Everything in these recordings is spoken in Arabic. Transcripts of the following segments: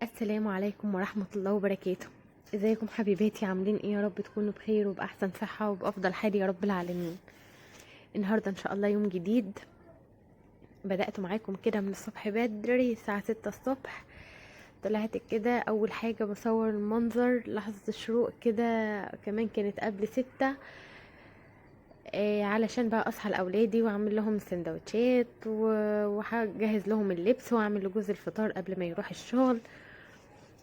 السلام عليكم ورحمة الله وبركاته. ازيكم حبيباتي؟ عاملين ايه؟ يا رب تكونوا بخير وبأحسن صحة وبأفضل حال يا رب العالمين. النهاردة ان شاء الله يوم جديد. بدأت معاكم كده من الصبح بدري الساعة 6 الصبح. طلعت كده اول حاجة بصور المنظر لحظة الشروق كده، كمان كانت قبل 6. علشان بقى اصحى لاولادي واعمل لهم سندوتشات وهجهز لهم اللبس واعمل لجوز الفطار قبل ما يروح الشغل.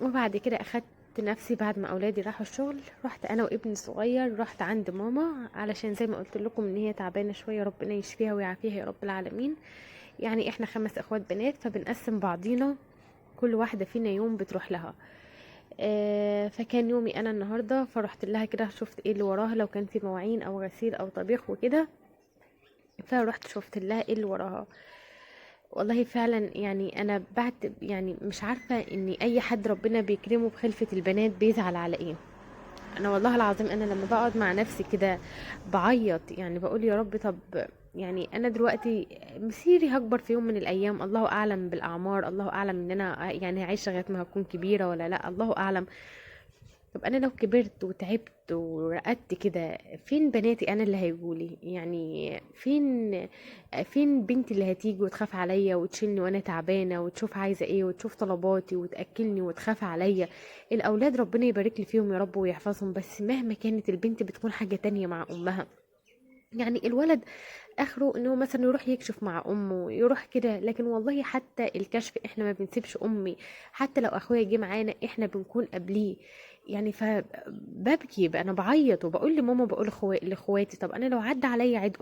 وبعد كده اخدت نفسي بعد ما اولادي راحوا الشغل، رحت انا وابني الصغير، رحت عند ماما علشان زي ما قلت لكم ان هي تعبانه شويه، ربنا يشفيها ويعافيها يا رب العالمين. يعني احنا 5 اخوات بنات، فبنقسم بعضينا، كل واحده فينا يوم بتروح لها. فكان يومي انا النهارده، فرحت لها كده شفت ايه اللي وراها، لو كان في مواعين او غسيل او طبيخ وكده، فرحت شفت لها ايه اللي وراها. والله فعلا يعني انا بعد يعني مش عارفه ان اي حد ربنا بيكرمه بخلفه البنات بيزعل على ايه. انا والله العظيم انا لما بقعد مع نفسي كده بعيط، يعني بقول يا رب طب، يعني انا دلوقتي مسيري هكبر في يوم من الايام، الله اعلم بالاعمار، الله اعلم ان انا يعني عايشه لغايه ما هكون كبيره ولا لا، الله اعلم. طب انا لو كبرت وتعبت ورقدت كده، فين بناتي انا اللي هيجولي؟ يعني فين بنتي اللي هتيجي وتخاف عليا وتشيلني وانا تعبانه وتشوف عايزه ايه وتشوف طلباتي وتاكلني وتخاف عليا؟ الاولاد ربنا يبارك لي فيهم يا رب ويحفظهم، بس مهما كانت البنت بتكون حاجه تانية مع امها. يعني الولد اخره انه مثلا يروح يكشف مع امه يروح كده، لكن والله حتى الكشف احنا ما بنسيبش امي، حتى لو اخويا جه معانا احنا بنكون قبليه. يعني فببكي بقى، انا بعيط وبقول لماما، بقول لاخواتي طب انا لو عدى عليا عيد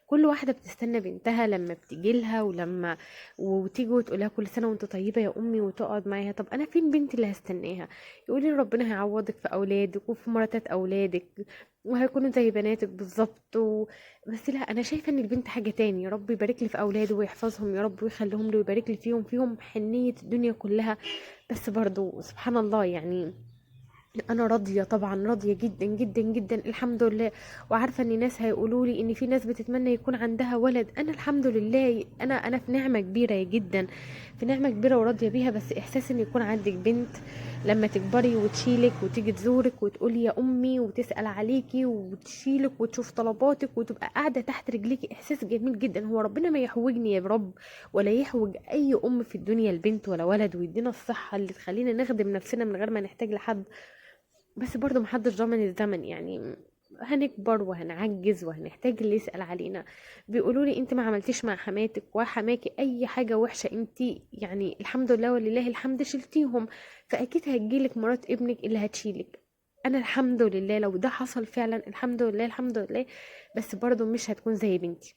كل واحده بتستنى بنتها لما بتيجي لها، ولما وتيجي وتقول لها كل سنه وانت طيبه يا امي وتقعد معاها، طب انا فين بنتي اللي هستناها؟ يقولي ربنا هيعوضك في اولادك وفي مراتات اولادك وهيكونوا زي بناتك بالظبط بس لا، انا شايفه ان البنت حاجه تاني. يا رب يبارك لي في اولاده ويحفظهم يا رب ويخليهم لي ويبارك لي فيهم حنيه الدنيا كلها. بس برضو سبحان الله، يعني انا راضيه طبعا، راضيه جدا جدا جدا الحمد لله. وعارفه ان ناس هيقولوا لي ان في ناس بتتمنى يكون عندها ولد، انا الحمد لله انا في نعمه كبيره جدا، في نعمه كبيره وراضيه بيها. بس احساس ان يكون عندك بنت لما تكبري وتشيلك وتيجي تزورك وتقولي يا امي وتسال عليكي وتشيلك وتشوف طلباتك وتبقى قاعده تحت رجليكي، احساس جميل جدا. هو ربنا ما يحوجني يا رب ولا يحوج اي ام في الدنيا البنت ولا ولد، ويدينا الصحه اللي تخلينا نخدم نفسنا من غير ما نحتاج لحد. بس برضو محدش ضامن الزمن، يعني هنكبر وهنعجز وهنحتاج اللي يسأل علينا. بيقولوا لي انت ما عملتيش مع حماتك وحماكي اي حاجة وحشة، انت يعني الحمد لله ولله الحمد شلتيهم، فاكيد هتجيلك مرات ابنك اللي هتشيلك. انا الحمد لله لو ده حصل فعلا الحمد لله الحمد لله، بس برضو مش هتكون زي بنتي.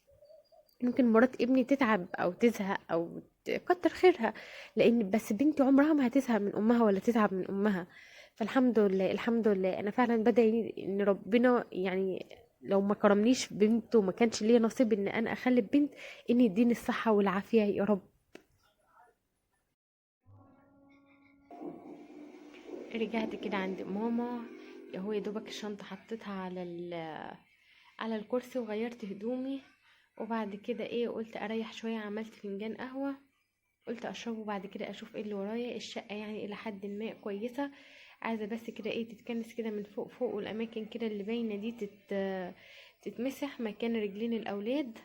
ممكن مرات ابني تتعب او تزهق او كتر خيرها، لان بس بنتي عمرها ما هتزهق من امها ولا تتعب من امها. فالحمد لله الحمد لله، انا فعلا بدعي ان ربنا يعني لو ما كرمنيش بنت وما كانش ليا نصيب ان انا اخلف بنت، ان يديني الصحة والعافية يا رب. رجعت كده عند ماما، هو يا دوبك الشنطة حطيتها على الكرسي وغيرت هدومي. وبعد كده ايه قلت اريح شوية، عملت فنجان قهوة قلت اشربه، بعد كده اشوف ايه اللي ورايا. الشقه يعني الى حد ما كويسه، عايزه بس كده ايه تتكنس كده من فوق فوق، والاماكن كده اللي باينه دي تتمسح مكان رجلين الاولاد.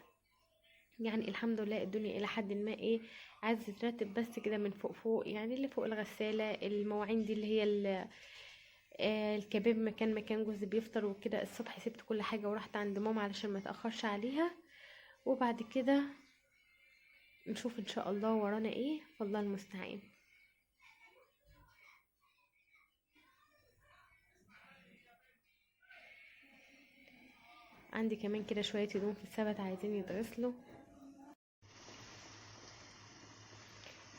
يعني الحمد لله الدنيا الى حد ما ايه عايزه تترتب بس كده من فوق فوق، يعني اللي فوق الغساله، المواعين دي اللي هي الكباب، مكان جوزي بيفطر وكده الصبح، سبت كل حاجه ورحت عند ماما علشان ما اتاخرش عليها. وبعد كده نشوف ان شاء الله ورانا ايه، فالله المستعان. عندي كمان كده شوية هدوم في السبت عايزين يتغسلوا.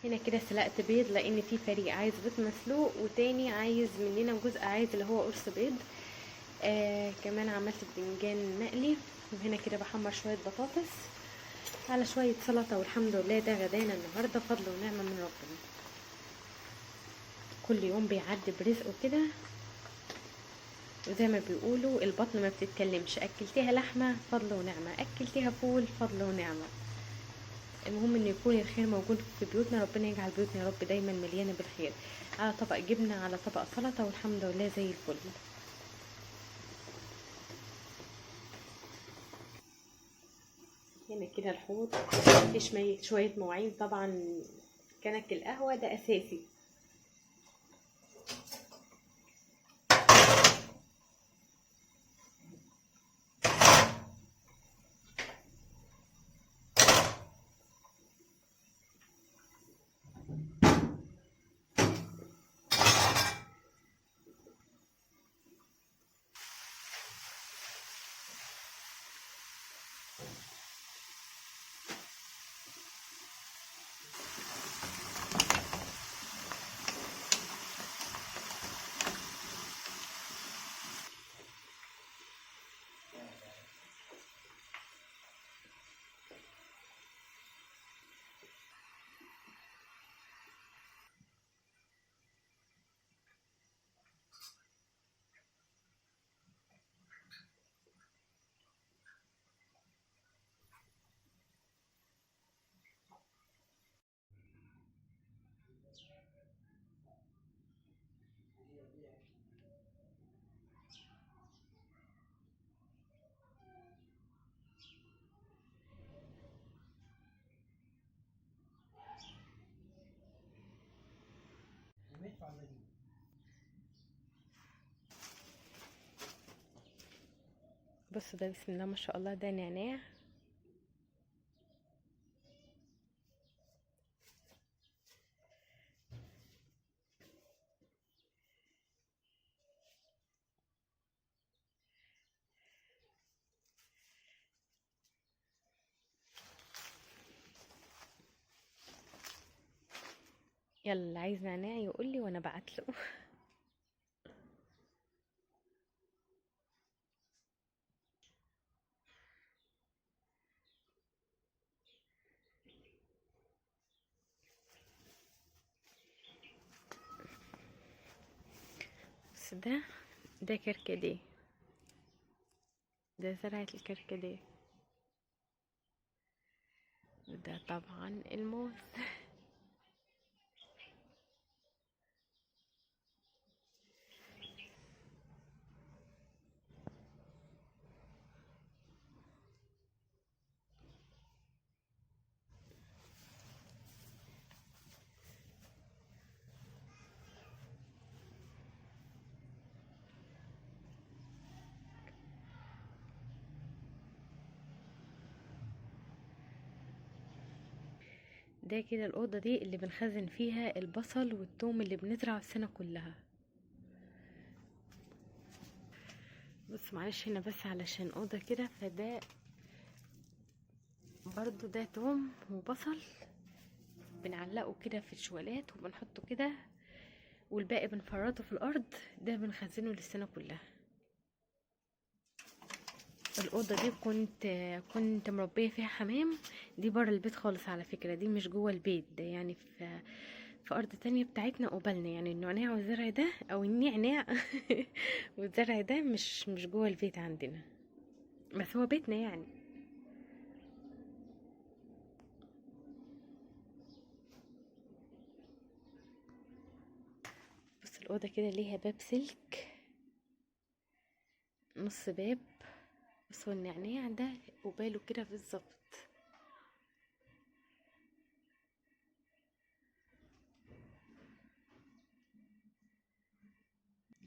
هنا كده سلقت بيض، لان في فريق عايز بيض مسلوق وتاني عايز مننا جزء عايز اللي هو قرص بيض. كمان عملت بتنجان مقلي. وهنا كده بحمر شوية بطاطس على شوية سلطة، والحمد لله ده غدانا النهاردة فضل ونعمة من ربنا. كل يوم بيعدي برزقه كده، وزي ما بيقولوا البطن ما بتتكلمش، اكلتيها لحمة فضل ونعمة، اكلتيها فول فضل ونعمة. المهم ان يكون الخير موجود في بيوتنا، ربنا يجعل بيوتنا يا رب دايما مليانه بالخير. على طبق جبنه، على طبق سلطه، والحمد لله زي الفل. هنا كده الحوض، في شويه مواعين طبعا، كنك القهوه ده اساسي. بصوا ده بسم الله ما شاء الله، ده نعناع. يلا اللي عايز نعناع يقول لي وانا بعتله. بس ده كركديه، ده زرعة الكركديه، وده طبعا الموز. ده كده الأوضة دي اللي بنخزن فيها البصل والثوم اللي بنزرعه السنة كلها. بص معلش هنا بس علشان أوضة كده، فده برضو ده توم وبصل بنعلقه كده في الشوالات وبنحطه كده، والباقي بنفرطه في الأرض، ده بنخزنه للسنة كلها. الأوضة دي كنت مربية فيها حمام، دي بره البيت خالص على فكرة، دي مش جوه البيت، ده يعني في أرض تانية بتاعتنا قبالنا، يعني النعناع والزرع ده أو النعناع والزرع ده مش جوه البيت عندنا، بس هو بيتنا يعني. بص الأوضة كده ليها باب سلك، نص باب. بص هو النعناع ده قباله كده بالظبط.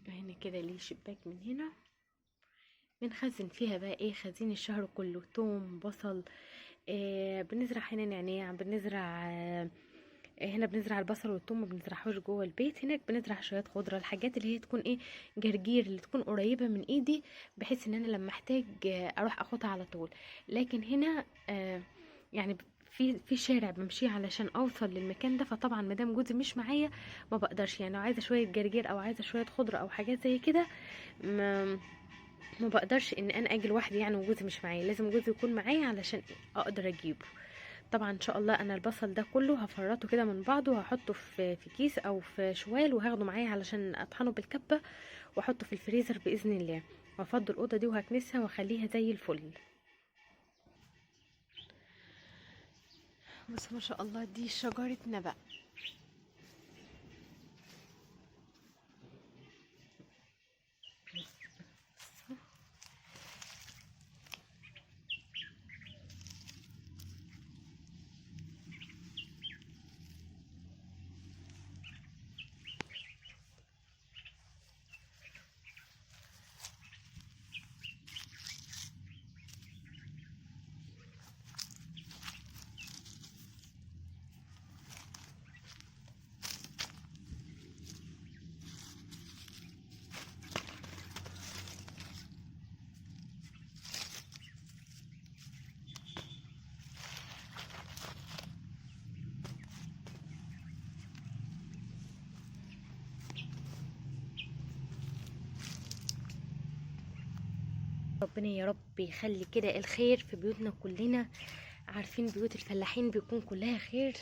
هنا كده ليه شباك من هنا، بنخزن فيها بقى ايه، خزين الشهر كله، توم بصل. بنزرع هنا نعناع، بنزرع هنا بنزرع البصل والثوم، ما بنزرعهوش جوه البيت. هناك بنزرع شويه خضره، الحاجات اللي هي تكون ايه، جرجير، اللي تكون قريبه من ايدي، بحيث ان انا لما احتاج اروح اخدها على طول. لكن هنا يعني في شارع بمشيه علشان اوصل للمكان ده، فطبعا مدام جوزي مش معايا ما بقدرش، يعني لو عايزه شويه جرجير او عايزه شويه خضره او حاجات زي كده، ما بقدرش ان انا اجي لوحدي يعني، وجوزي مش معايا، لازم جوزي يكون معايا علشان اقدر اجيبه. طبعا ان شاء الله انا البصل ده كله هفرطه كده من بعضه، وهحطه في كيس او في شوال، وهاخده معايا علشان اطحنه بالكبه واحطه في الفريزر باذن الله، وافضي الاوضه دي وهكنسها واخليها زي الفل. بس ما شاء الله دي شجرتنا بقى. ربنا يا رب يخلي كده الخير في بيوتنا كلنا. عارفين بيوت الفلاحين بيكون كلها خير،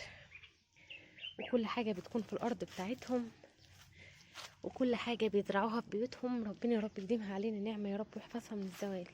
وكل حاجة بتكون في الأرض بتاعتهم، وكل حاجة بيزرعوها في بيوتهم. ربنا يا رب يديمها علينا نعمة يا رب، ويحفظها من الزوال.